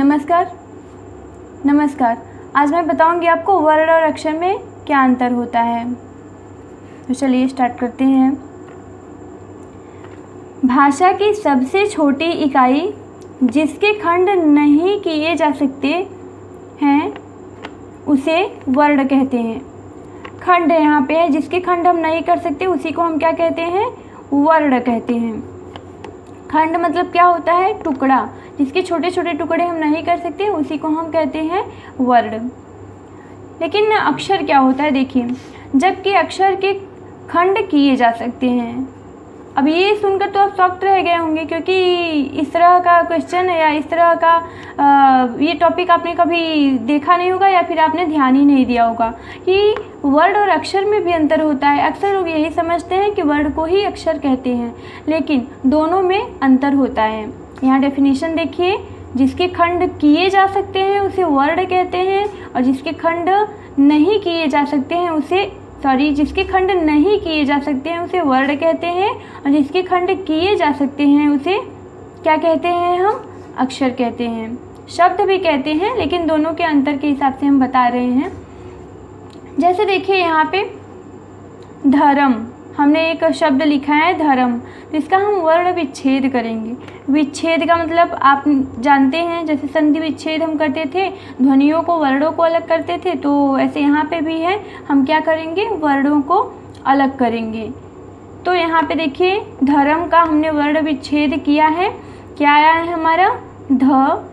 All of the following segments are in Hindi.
नमस्कार। आज मैं बताऊंगी आपको वर्ण और अक्षर में क्या अंतर होता है। तो चलिए स्टार्ट करते हैं। भाषा की सबसे छोटी इकाई जिसके खंड नहीं किए जा सकते हैं उसे वर्ण कहते हैं। खंड यहाँ पे है, जिसके खंड हम नहीं कर सकते उसी को हम क्या कहते हैं? वर्ण कहते हैं। खंड मतलब क्या होता है? टुकड़ा। जिसके छोटे छोटे टुकड़े हम नहीं कर सकते उसी को हम कहते हैं वर्ण। लेकिन अक्षर क्या होता है? देखिए, जबकि अक्षर के खंड किए जा सकते हैं। अब ये सुनकर तो आप शॉक्ड रह गए होंगे, क्योंकि इस तरह का क्वेश्चन या इस तरह का ये टॉपिक आपने कभी देखा नहीं होगा या फिर आपने ध्यान ही नहीं दिया होगा कि वर्ण और अक्षर में भी अंतर होता है। अक्सर लोग यही समझते हैं कि वर्ण को ही अक्षर कहते हैं, लेकिन दोनों में अंतर होता है। यहाँ डेफिनेशन देखिए, जिसके खंड किए जा सकते हैं उसे वर्ण कहते हैं, और जिसके खंड नहीं किए जा सकते हैं जिसके खंड नहीं किए जा सकते हैं उसे वर्ण कहते हैं, और जिसके खंड किए जा सकते हैं उसे क्या कहते हैं? हम अक्षर कहते हैं। शब्द भी कहते हैं, लेकिन दोनों के अंतर के हिसाब से हम बता रहे हैं। जैसे देखिए यहाँ पे धर्म, हमने एक शब्द लिखा है धर्म, तो इसका हम वर्ण विच्छेद करेंगे। विच्छेद का मतलब आप जानते हैं, जैसे संधि विच्छेद हम करते थे, ध्वनियों को वर्णों को अलग करते थे, तो ऐसे यहाँ पे भी है, हम क्या करेंगे? वर्णों को अलग करेंगे। तो यहाँ पे देखिए धर्म का हमने वर्ण विच्छेद किया है। क्या आया है हमारा? ध।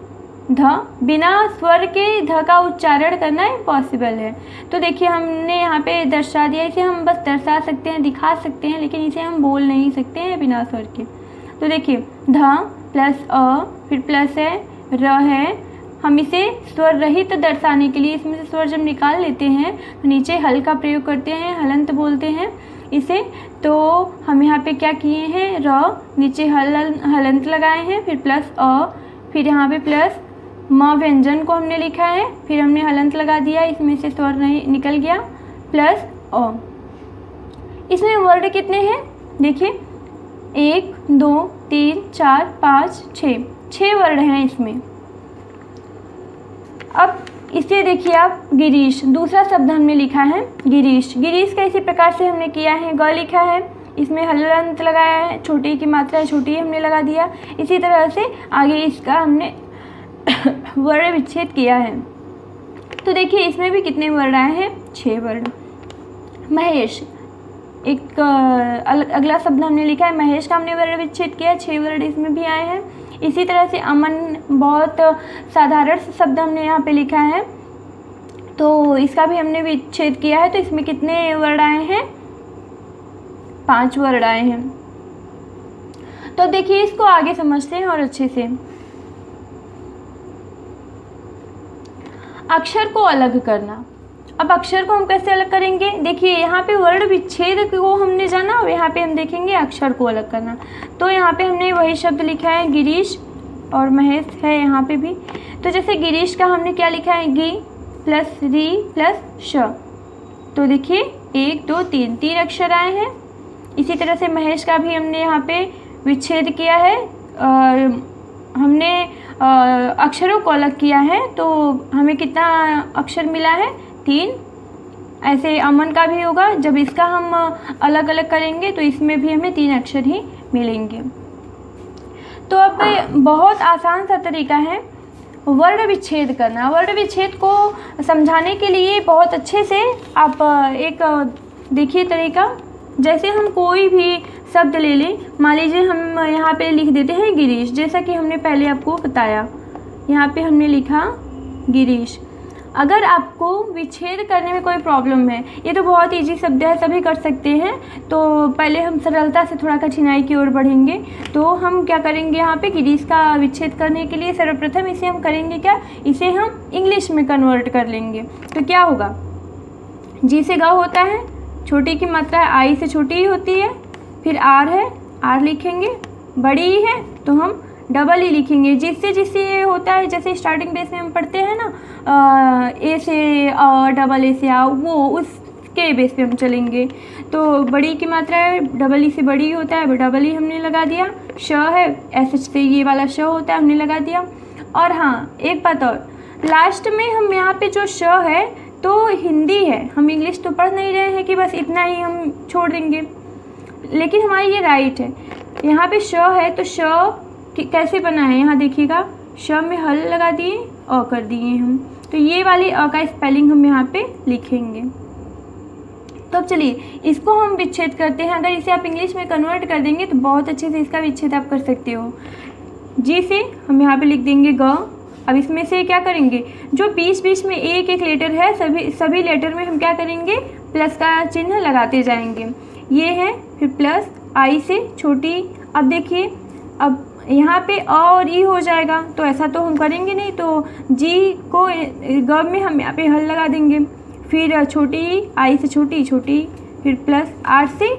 बिना स्वर के ध का उच्चारण करना इम्पॉसिबल है। तो देखिए हमने यहाँ पे दर्शा दिया, इसे हम बस दर्शा सकते हैं, दिखा सकते हैं, लेकिन इसे हम बोल नहीं सकते हैं बिना स्वर के। तो देखिए ध प्लस अ, फिर प्लस है, र है। हम इसे स्वर रहित दर्शाने के लिए इसमें से स्वर जब निकाल लेते हैं तो नीचे हल का प्रयोग करते हैं, हलंत बोलते हैं इसे। तो हम यहाँ पे क्या किए हैं? र, नीचे हलंत लगाए हैं, फिर प्लस अ, फिर यहाँ पे प्लस म व्यंजन को हमने लिखा है, फिर हमने हलंत लगा दिया, इसमें से स्वर नहीं निकल गया, प्लस अ। इसमें वर्ण कितने हैं? देखिए 1 2 3 4 5 6 वर्ण हैं इसमें। अब इसे देखिए आप, गिरीश, दूसरा शब्द हमने लिखा है गिरीश। गिरीश का इसी प्रकार से हमने किया है, ग लिखा है, इसमें हलंत लगाया है, छोटी की मात्रा है, छोटी हमने लगा दिया। इसी तरह से आगे इसका हमने वर्ण विच्छेद किया है। तो देखिए इसमें भी कितने वर्ण आए हैं? 6 वर्ण। महेश, एक अगला शब्द हमने लिखा है महेश का हमने वर्ण विच्छेद किया, 6 वर्ण इसमें भी आए हैं। इसी तरह से अमन, बहुत साधारण शब्द हमने यहाँ पे लिखा है, तो इसका भी हमने विच्छेद किया है। तो इसमें कितने वर्ण आए हैं? 5 वर्ण आए हैं। तो देखिए इसको आगे समझते हैं और अच्छे से। अक्षर को अलग करना। अब अक्षर को हम कैसे अलग करेंगे? देखिए यहाँ पे वर्ण विच्छेद को हमने जाना, और यहाँ पे हम देखेंगे अक्षर को अलग करना। तो यहाँ पे हमने वही शब्द लिखा है गिरीश, और महेश है यहाँ पे भी। तो जैसे गिरीश का हमने क्या लिखा है? गी प्लस री प्लस श। तो देखिए 1 2 3 अक्षर आए हैं। इसी तरह से महेश का भी हमने यहाँ पे विच्छेद किया है, हमने अक्षरों को अलग किया है, तो हमें कितना अक्षर मिला है? 3। ऐसे अमन का भी होगा, जब इसका हम अलग अलग करेंगे तो इसमें भी हमें 3 अक्षर ही मिलेंगे। तो अब बहुत आसान सा तरीका है वर्ण विच्छेद करना। वर्ण विच्छेद को समझाने के लिए बहुत अच्छे से आप एक देखिए तरीका। जैसे हम कोई भी शब्द ले लें, मान लीजिए हम यहाँ पे लिख देते हैं गिरीश, जैसा कि हमने पहले आपको बताया, यहाँ पे हमने लिखा गिरीश। अगर आपको विच्छेद करने में कोई प्रॉब्लम है, ये तो बहुत इजी शब्द है, सभी कर सकते हैं, तो पहले हम सरलता से थोड़ा कठिनाई की ओर बढ़ेंगे। तो हम क्या करेंगे? यहाँ पे गिरीश का विच्छेद करने के लिए सर्वप्रथम इसे हम करेंगे क्या? इसे हम इंग्लिश में कन्वर्ट कर लेंगे। तो क्या होगा? जी से ग होता है, छोटी की मात्रा आई से छोटी ही होती है, फिर आर है, आर लिखेंगे, बड़ी ही है तो हम डबल ही लिखेंगे। जिससे ये होता है, जैसे स्टार्टिंग बेस में हम पढ़ते हैं ना, ए से डबल ए से आ, वो उसके बेस पे हम चलेंगे। तो बड़ी की मात्रा है, डबल ई से बड़ी ही होता है, डबल ही हमने लगा दिया। श है, एस एच से ये वाला श होता है, हमने लगा दिया। और हाँ एक बात और, लास्ट में हम यहाँ पे जो श है तो हिंदी है, हम इंग्लिश तो पढ़ नहीं रहे हैं कि बस इतना ही हम छोड़ देंगे, लेकिन हमारा ये राइट है। यहाँ पे श है तो श कैसे बना है, यहाँ देखिएगा, श में हल लगा दिए, अ कर दिए हम, तो ये वाली अ का स्पेलिंग हम यहाँ पे लिखेंगे। तो अब चलिए इसको हम विच्छेद करते हैं। अगर इसे आप इंग्लिश में कन्वर्ट कर देंगे तो बहुत अच्छे से इसका विच्छेद आप कर सकते हो। जी से हम यहाँ पे लिख देंगे ग। अब इसमें से क्या करेंगे, जो बीच बीच में एक एक लेटर है सभी लेटर में हम क्या करेंगे, प्लस का चिन्ह लगाते जाएंगे। ये है, फिर प्लस, आई से छोटी। अब देखिए, अब यहाँ पे अ और ई हो जाएगा, तो ऐसा तो हम करेंगे नहीं, तो जी को ग में हम यहाँ पे हल लगा देंगे। फिर छोटी, आई से छोटी छोटी, फिर प्लस, आर से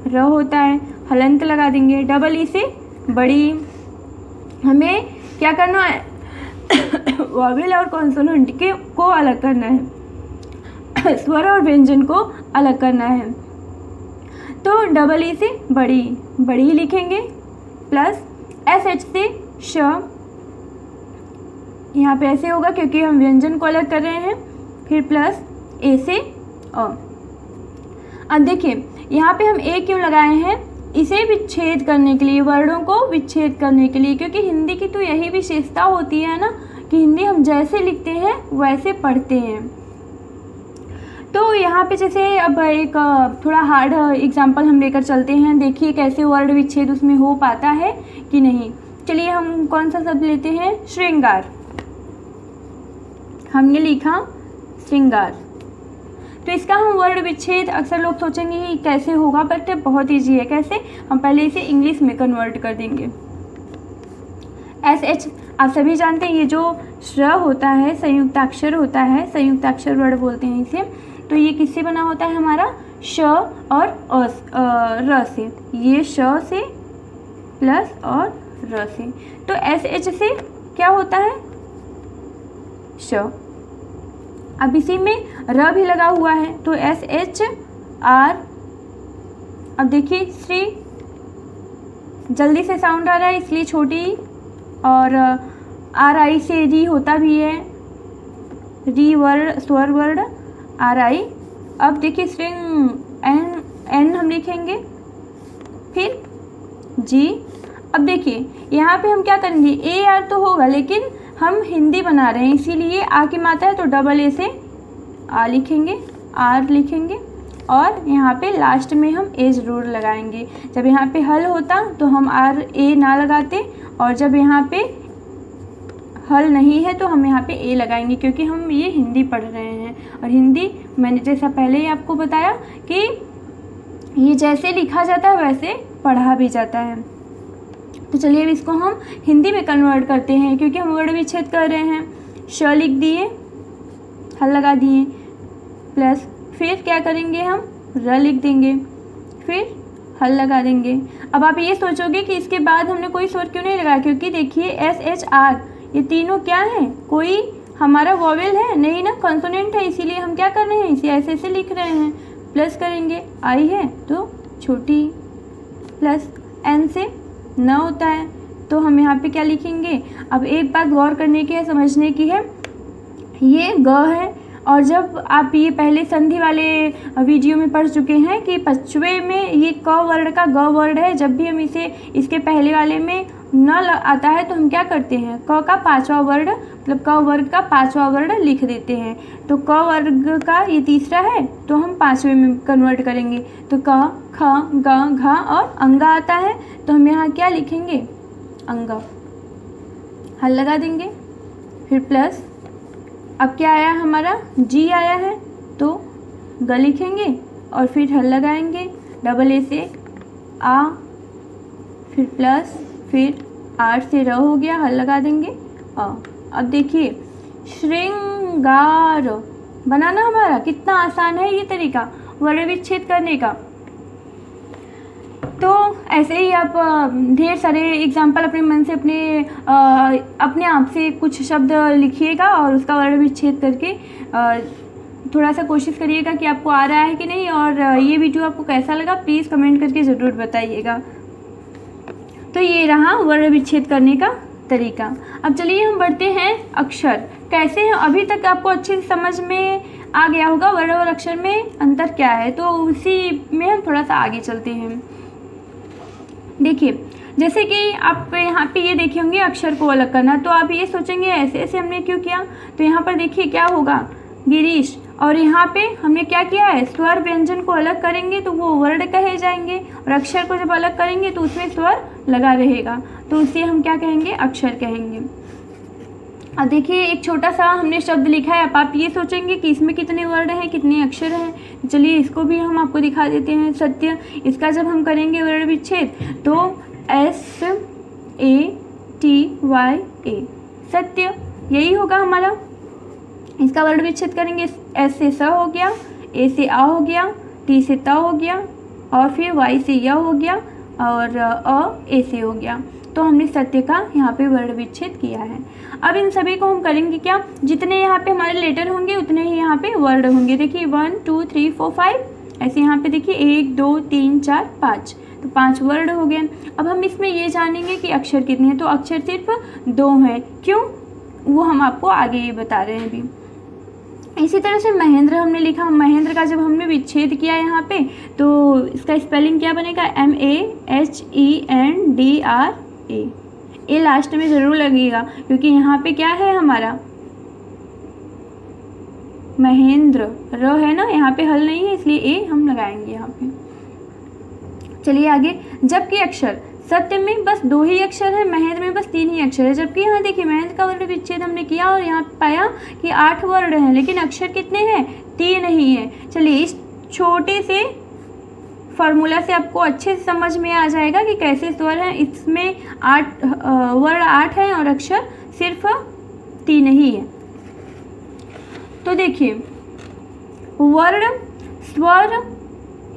र होता है, हलंत लगा देंगे। डबल ई से बड़ी। हमें क्या करना है, वॉवेल और कॉन्सोनेंट को अलग करना है, स्वर और व्यंजन को अलग करना है। तो डबल ई से बड़ी, बड़ी लिखेंगे, प्लस एस एच से श, यहाँ पे ऐसे होगा क्योंकि हम व्यंजन को अलग कर रहे हैं। फिर प्लस ए से अ। अब देखिए यहाँ पे हम ए क्यों लगाए हैं, इसे विच्छेद करने के लिए, वर्णों को विच्छेद करने के लिए, क्योंकि हिंदी की तो यही विशेषता होती है ना कि हिंदी हम जैसे लिखते हैं वैसे पढ़ते हैं। तो यहाँ पे जैसे अब एक थोड़ा हार्ड एग्जांपल हम लेकर चलते हैं, देखिए कैसे वर्ण विच्छेद उसमें हो पाता है कि नहीं। चलिए हम कौन सा शब्द लेते हैं, श्रृंगार। हमने लिखा श्रृंगार, तो इसका हम वर्ण विच्छेद, अक्सर लोग सोचेंगे कि कैसे होगा, बट बहुत ईजी है। कैसे, हम पहले इसे इंग्लिश में कन्वर्ट कर देंगे। एस एच आप सभी जानते हैं, ये जो श्र होता है संयुक्ताक्षर होता है, संयुक्ताक्षर वर्ण बोलते हैं इसे। तो ये किससे बना होता है हमारा, श और र से, ये श से प्लस और र से। तो एस एच से क्या होता है, श। अब इसी में र भी लगा हुआ है, तो एस एच आर। अब देखिए श्री, जल्दी से साउंड आ रहा है इसलिए छोटी, और आर आई से री होता भी है, री वर्ण स्वर वर्ण आर आई। अब देखिए श्रृंग, एन एन हम लिखेंगे, फिर जी। अब देखिए यहाँ पे हम क्या करेंगे, ए आर तो होगा लेकिन हम हिंदी बना रहे हैं इसीलिए आ की मात्रा है, तो डबल ए से आ लिखेंगे, आर लिखेंगे, और यहाँ पे लास्ट में हम ए ज़रूर लगाएंगे। जब यहाँ पे हल होता तो हम आर ए ना लगाते, और जब यहाँ पे हल नहीं है तो हम यहाँ पे ए लगाएंगे, क्योंकि हम ये हिंदी पढ़ रहे हैं। और हिंदी मैंने जैसा पहले ही आपको बताया कि ये जैसे लिखा जाता है वैसे पढ़ा भी जाता है। तो चलिए अब इसको हम हिंदी में कन्वर्ट करते हैं, क्योंकि हम वर्ण विच्छेद कर रहे हैं। श लिख दिए, हल लगा दिए, प्लस फिर क्या करेंगे, हम र लिख देंगे, फिर हल लगा देंगे। अब आप ये सोचोगे कि इसके बाद हमने कोई स्वर क्यों नहीं लगाया, क्योंकि देखिए एस एच आर ये तीनों क्या हैं, कोई हमारा वॉवेल है नहीं ना, कॉन्सोनेंट है, इसीलिए हम क्या कर रहे हैं, इसे ऐसे ऐसे लिख रहे हैं। प्लस करेंगे, आई है तो छोटी, प्लस एन से न होता है, तो हम यहाँ पे क्या लिखेंगे। अब एक बात गौर करने की है, समझने की है, ये ग है, और जब आप ये पहले संधि वाले वीडियो में पढ़ चुके हैं कि पचवे में ये क वर्ण का ग वर्ण है, जब भी हम इसे इसके पहले वाले में न आता है तो हम क्या करते हैं, क का पांचवा वर्ण मतलब क वर्ग का पांचवा वर्ण लिख देते हैं। तो क वर्ग का ये तीसरा है तो हम पांचवे में कन्वर्ट करेंगे, तो क ख ग घ और अंगा आता है, तो हम यहाँ क्या लिखेंगे, अंगा, हल लगा देंगे, फिर प्लस। अब क्या आया हमारा, जी आया है, तो ग लिखेंगे और फिर हल लगाएंगे, डबल ए से आ, फिर प्लस, फिर आर से र हो गया, हल लगा देंगे अ। अब देखिए श्रृंगार बनाना हमारा कितना आसान है ये तरीका वर्ण विच्छेद करने का। तो ऐसे ही आप ढेर सारे एग्जाम्पल अपने मन से अपने आप से कुछ शब्द लिखिएगा और उसका वर्ण विच्छेद करके थोड़ा सा कोशिश करिएगा कि आपको आ रहा है कि नहीं, और ये वीडियो आपको कैसा लगा प्लीज़ कमेंट करके ज़रूर बताइएगा। तो ये रहा वर्ण विच्छेद करने का तरीका। अब चलिए हम बढ़ते हैं अक्षर कैसे हैं। अभी तक आपको अच्छे से समझ में आ गया होगा वर्ण और अक्षर में अंतर क्या है, तो उसी में हम थोड़ा सा आगे चलते हैं। देखिए जैसे कि आप यहाँ पे ये देखे होंगे अक्षर को अलग करना, तो आप ये सोचेंगे ऐसे ऐसे हमने क्यों किया, तो यहाँ पर देखिए क्या होगा गिरीश, और यहाँ पे हमने क्या किया है स्वर व्यंजन को अलग करेंगे तो वो वर्ण कहे जाएंगे, और अक्षर को जब अलग करेंगे तो उसमें स्वर लगा रहेगा, तो उसे हम क्या कहेंगे अक्षर कहेंगे। अब देखिए एक छोटा सा हमने शब्द लिखा है, अब आप ये सोचेंगे कि इसमें कितने वर्ण हैं कितने अक्षर हैं, चलिए इसको भी हम आपको दिखा देते हैं। सत्य, इसका जब हम करेंगे वर्ण विच्छेद तो SATYA सत्य यही होगा हमारा। इसका वर्ण विच्छेद करेंगे, एस से स हो गया, ए से आ हो गया, टी से त हो गया, और फिर वाई से य हो गया, और ए से हो गया। तो हमने सत्य का यहाँ पे वर्ण विच्छेद किया है। अब इन सभी को हम करेंगे क्या, जितने यहाँ पे हमारे लेटर होंगे उतने ही यहाँ पे वर्ण होंगे। देखिए 1 2 3 4 5 ऐसे यहाँ पे देखिए 1 2 3 4 5, तो 5 वर्ण हो गए। अब हम इसमें ये जानेंगे कि अक्षर कितने हैं, तो अक्षर सिर्फ 2 हैं। क्यों, वो हम आपको आगे ये बता रहे हैं अभी। इसी तरह से महेंद्र हमने लिखा, महेंद्र का जब हमने विच्छेद किया यहाँ पे तो इसका स्पेलिंग क्या बनेगा MAHENDRA। ए लास्ट में ज़रूर लगेगा क्योंकि यहाँ पे क्या है हमारा महेंद्र, र है ना, यहाँ पे हल नहीं है इसलिए ए हम लगाएंगे यहाँ पे। चलिए आगे। जबकि अक्षर, सत्य में बस 2 ही अक्षर है, महेंद्र में बस 3 ही अक्षर है। जबकि यहाँ देखिए महेंद्र का वर्ण विच्छेद हमने किया और यहाँ पाया कि 8 वर्ण हैं, लेकिन अक्षर कितने हैं 3 ही है। चलिए इस छोटे से फार्मूला से आपको अच्छे से समझ में आ जाएगा कि कैसे स्वर हैं। इसमें 8 वर्ण 8 हैं और अक्षर सिर्फ 3 ही है। तो देखिए वर्ण, स्वर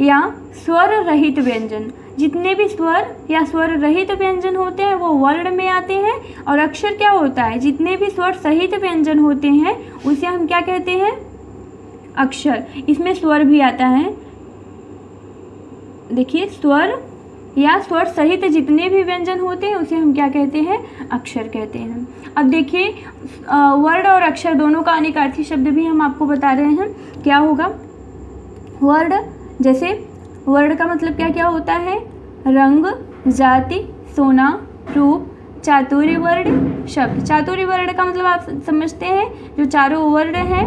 या स्वर रहित व्यंजन, जितने भी स्वर या स्वर रहित व्यंजन होते हैं वो वर्ण में आते हैं, और अक्षर क्या होता है, जितने भी स्वर सहित व्यंजन होते हैं उसे हम क्या कहते हैं अक्षर। इसमें स्वर भी आता है, देखिए स्वर या स्वर सहित जितने भी व्यंजन होते हैं उसे हम क्या कहते हैं अक्षर कहते हैं। अब देखिए वर्ण और अक्षर दोनों का अनिकार्थी शब्द भी हम आपको बता रहे हैं। क्या होगा वर्ण, जैसे वर्ण का मतलब क्या क्या होता है, रंग, जाति, सोना, रूप, चातुर्य वर्ण, शब्द। चातुर्य वर्ण का मतलब आप समझते हैं जो चारों वर्ण हैं,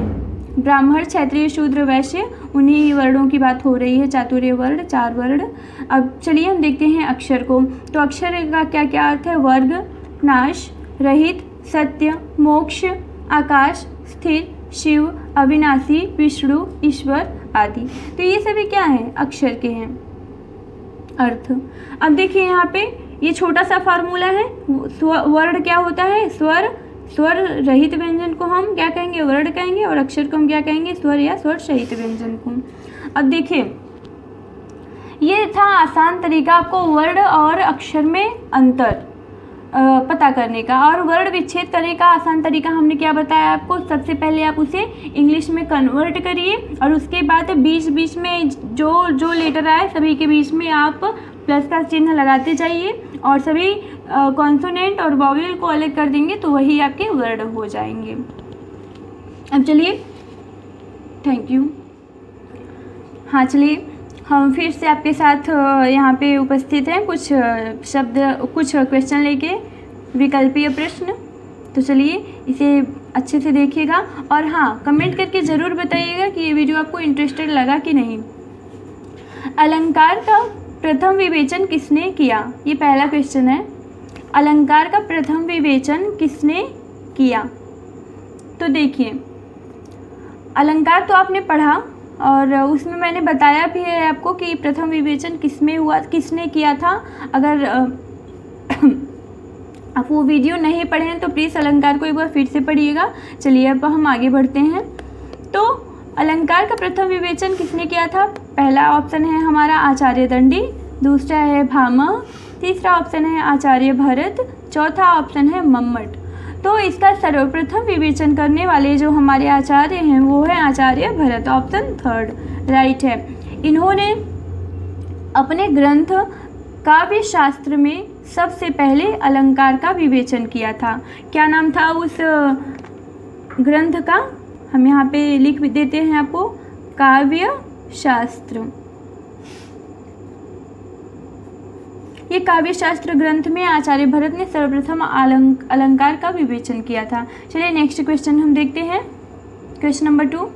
ब्राह्मण, क्षत्रिय, शूद्र, वैश्य, उन्हीं वर्णों की बात हो रही है, चातुर्य वर्ण 4 वर्ण। अब चलिए हम देखते हैं अक्षर को। तो अक्षर का क्या क्या अर्थ है, वर्ग, नाश, रहित, सत्य, मोक्ष, आकाश, स्थिर, शिव, अविनाशी, विष्णु, ईश्वर आदि। तो ये सभी क्या हैं अक्षर के हैं अर्थ। अब देखिए यहाँ पे ये छोटा सा फार्मूला है, वर्ण क्या होता है स्वर, स्वर रहित व्यंजन को हम क्या कहेंगे वर्ण कहेंगे, और अक्षर को हम क्या कहेंगे स्वर या स्वर सहित व्यंजन को। अब देखिए ये था आसान तरीका आपको वर्ण और अक्षर में अंतर पता करने का। और वर्ण विच्छेद करने का आसान तरीका हमने क्या बताया आपको, सबसे पहले आप उसे इंग्लिश में कन्वर्ट करिए, और उसके बाद बीच बीच में जो जो लेटर आए सभी के बीच में आप प्लस का चिन्ह लगाते जाइए, और सभी कॉन्सोनेंट और वॉवेल को अलग कर देंगे तो वही आपके वर्ण हो जाएंगे। अब चलिए, थैंक यू। हाँ चलिए हम फिर से आपके साथ यहाँ पे उपस्थित हैं कुछ शब्द, कुछ क्वेश्चन लेके, विकल्पीय प्रश्न। तो चलिए इसे अच्छे से देखिएगा, और हाँ कमेंट करके ज़रूर बताइएगा कि ये वीडियो आपको इंटरेस्टेड लगा कि नहीं। अलंकार का प्रथम विवेचन किसने किया, ये पहला क्वेश्चन है। अलंकार का प्रथम विवेचन किसने किया, तो देखिए अलंकार तो आपने पढ़ा और उसमें मैंने बताया भी है आपको कि प्रथम विवेचन किसमें हुआ, किसने किया था। अगर आप वो वीडियो नहीं पढ़े हैं तो प्लीज़ अलंकार को एक बार फिर से पढ़िएगा। चलिए अब हम आगे बढ़ते हैं। तो अलंकार का प्रथम विवेचन किसने किया था, पहला ऑप्शन है हमारा आचार्य दंडी, दूसरा है भामह, तीसरा ऑप्शन है आचार्य भरत, चौथा ऑप्शन है मम्मट। तो इसका सर्वप्रथम विवेचन करने वाले जो हमारे आचार्य हैं वो है आचार्य भरत, ऑप्शन थर्ड राइट है। इन्होंने अपने ग्रंथ काव्य शास्त्र में सबसे पहले अलंकार का विवेचन किया था। क्या नाम था उस ग्रंथ का? हम यहाँ पे लिख भी देते हैं आपको, काव्य शास्त्र। ये काव्य शास्त्र ग्रंथ में आचार्य भरत ने सर्वप्रथम अलंकार का विवेचन किया था। चलिए नेक्स्ट क्वेश्चन हम देखते हैं, क्वेश्चन नंबर 2।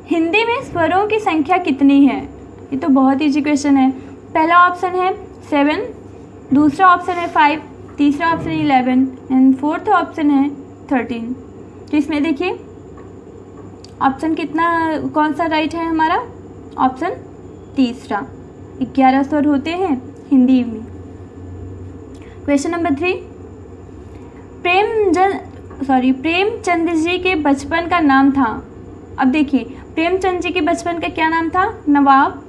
हिंदी में स्वरों की संख्या कितनी है? ये तो बहुत ईजी क्वेश्चन है। पहला ऑप्शन है 7, दूसरा ऑप्शन है 5, तीसरा ऑप्शन 11 एंड फोर्थ ऑप्शन है 13। तो इसमें देखिए ऑप्शन कितना, कौन सा राइट है हमारा? ऑप्शन तीसरा। 11 स्वर होते हैं हिंदी में। Question number 3। प्रेमचंद जी के बचपन का नाम था। अब देखिए प्रेमचंद जी के बचपन का क्या नाम था? नवाब।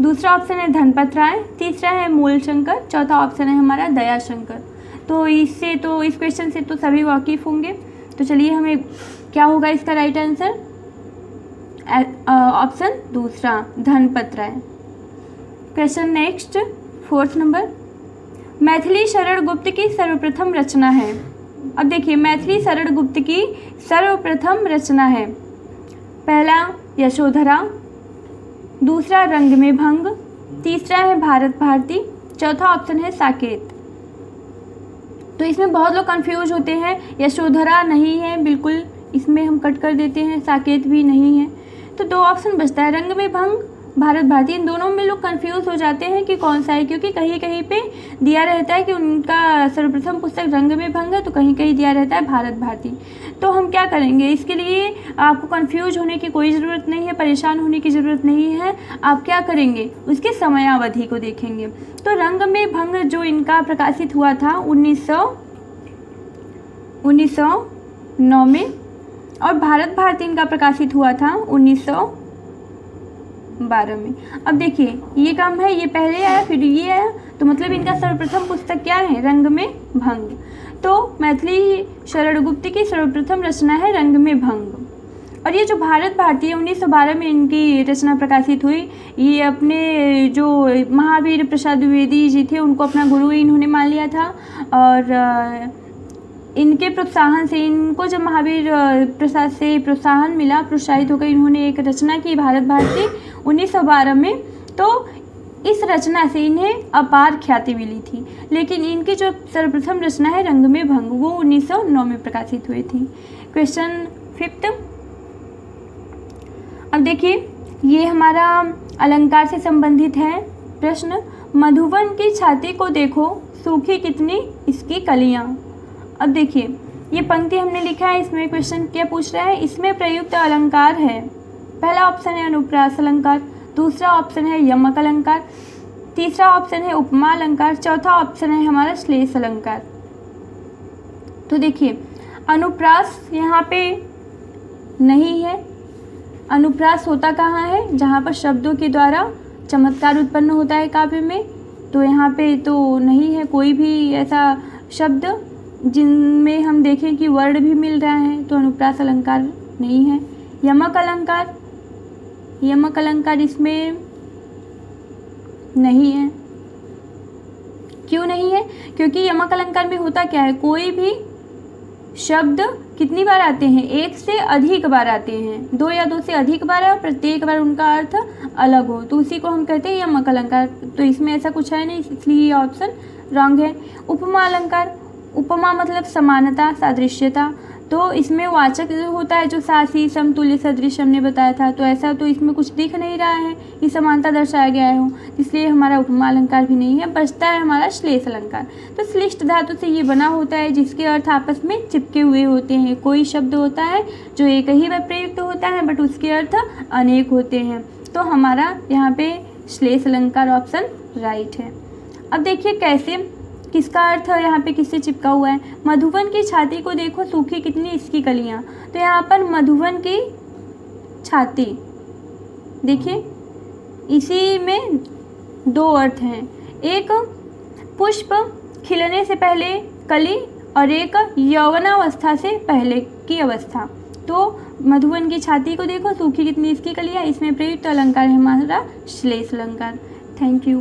दूसरा ऑप्शन है धनपत राय, तीसरा है मूलशंकर, चौथा ऑप्शन है हमारा दयाशंकर। तो इससे तो इस क्वेश्चन से तो सभी वाकिफ होंगे। तो चलिए हमें क्या होगा इसका राइट आंसर? ऑप्शन दूसरा Dhanpat Rai. Question next 4th number. Maithili Sharan Gupt की सर्वप्रथम रचना है। अब देखिए मैथिली शरण गुप्त की सर्वप्रथम रचना है। पहला यशोधरा, दूसरा रंग में भंग, तीसरा है भारत भारती, चौथा ऑप्शन है साकेत। तो इसमें बहुत लोग कंफ्यूज होते हैं। यशोधरा नहीं है बिल्कुल, इसमें हम कट कर देते हैं। साकेत भी नहीं है, तो 2 ऑप्शन बचता है, रंग में भंग, भारत भारती। इन दोनों में लोग कंफ्यूज हो जाते हैं कि कौन सा है, क्योंकि कहीं कहीं पे दिया रहता है कि उनका सर्वप्रथम पुस्तक रंग में भंग है, तो कहीं कहीं दिया रहता है भारत भारती। तो हम क्या करेंगे, इसके लिए आपको कंफ्यूज होने की कोई ज़रूरत नहीं है, परेशान होने की ज़रूरत नहीं है। आप क्या करेंगे, उसकी समयावधि को देखेंगे। तो रंग में भंग जो इनका प्रकाशित हुआ था 1909 में, और भारत भारती इनका प्रकाशित हुआ था 1912 में। अब देखिए ये काम है, ये पहले आया फिर ये आया, तो मतलब इनका सर्वप्रथम पुस्तक क्या है? रंग में भंग। तो मैथिली शरण गुप्त की सर्वप्रथम रचना है रंग में भंग। और ये जो भारत भारती है 1912 में इनकी रचना प्रकाशित हुई। ये अपने जो महावीर प्रसाद द्विवेदी जी थे उनको अपना गुरु इन्होंने मान लिया था, और इनके प्रोत्साहन से, इनको जब महावीर प्रसाद से प्रोत्साहन मिला, प्रोत्साहित होकर इन्होंने एक रचना की भारत भारती 1912 में। तो इस रचना से इन्हें अपार ख्याति मिली थी। लेकिन इनकी जो सर्वप्रथम रचना है रंग में भंग वो 1909 में प्रकाशित हुई थी। क्वेश्चन 5। अब देखिए ये हमारा अलंकार से संबंधित है प्रश्न। मधुवन की छाती को देखो, सूखी कितनी इसकी कलियां। अब देखिए ये पंक्ति हमने लिखा है, इसमें क्वेश्चन क्या पूछ रहा है? इसमें प्रयुक्त अलंकार है। पहला ऑप्शन है अनुप्रास अलंकार, दूसरा ऑप्शन है यमक अलंकार, तीसरा ऑप्शन है उपमा अलंकार, चौथा ऑप्शन है हमारा श्लेष अलंकार। तो देखिए अनुप्रास यहाँ पे नहीं है। अनुप्रास होता कहाँ है? जहाँ पर शब्दों के द्वारा चमत्कार उत्पन्न होता है काव्य में। तो यहाँ पे तो नहीं है कोई भी ऐसा शब्द जिनमें हम देखें कि वर्ण भी मिल रहा है, तो अनुप्रास अलंकार नहीं है। यमक अलंकार, यमक अलंकार इसमें नहीं है। क्यों नहीं है? क्योंकि यमक अलंकार में होता क्या है, कोई भी शब्द कितनी बार आते हैं? 1 से अधिक बार आते हैं, 2 या 2 से अधिक बार है, और प्रत्येक बार उनका अर्थ अलग हो, तो उसी को हम कहते हैं यमक अलंकार। तो इसमें ऐसा कुछ है नहीं, इसलिए ये ऑप्शन रॉन्ग है। उपमा अलंकार, उपमा मतलब समानता, सादृश्यता। तो इसमें वाचक होता है जो सासी, समतुल्य, सदृश हमने बताया था। तो ऐसा तो इसमें कुछ दिख नहीं रहा है कि समानता दर्शाया गया है, इसलिए हमारा उपमा अलंकार भी नहीं है। बचता है हमारा श्लेष अलंकार। तो श्लिष्ट धातु से ये बना होता है जिसके अर्थ आपस में चिपके हुए होते हैं। कोई शब्द होता है जो एक ही बार प्रयुक्त होता है बट उसके अर्थ अनेक होते हैं। तो हमारा यहाँ पे श्लेष अलंकार ऑप्शन राइट है। अब देखिए कैसे, किसका अर्थ यहाँ पे किससे चिपका हुआ है? मधुवन की छाती को देखो, सूखी कितनी इसकी कलियां। तो यहाँ पर मधुवन की छाती, देखिए इसी में 2 अर्थ हैं, एक पुष्प खिलने से पहले कली और एक यौवनावस्था से पहले की अवस्था। तो मधुवन की छाती को देखो, सूखी कितनी इसकी कलियां, इसमें प्रयुक्त अलंकार है हमारा श्लेष अलंकार। Thank you.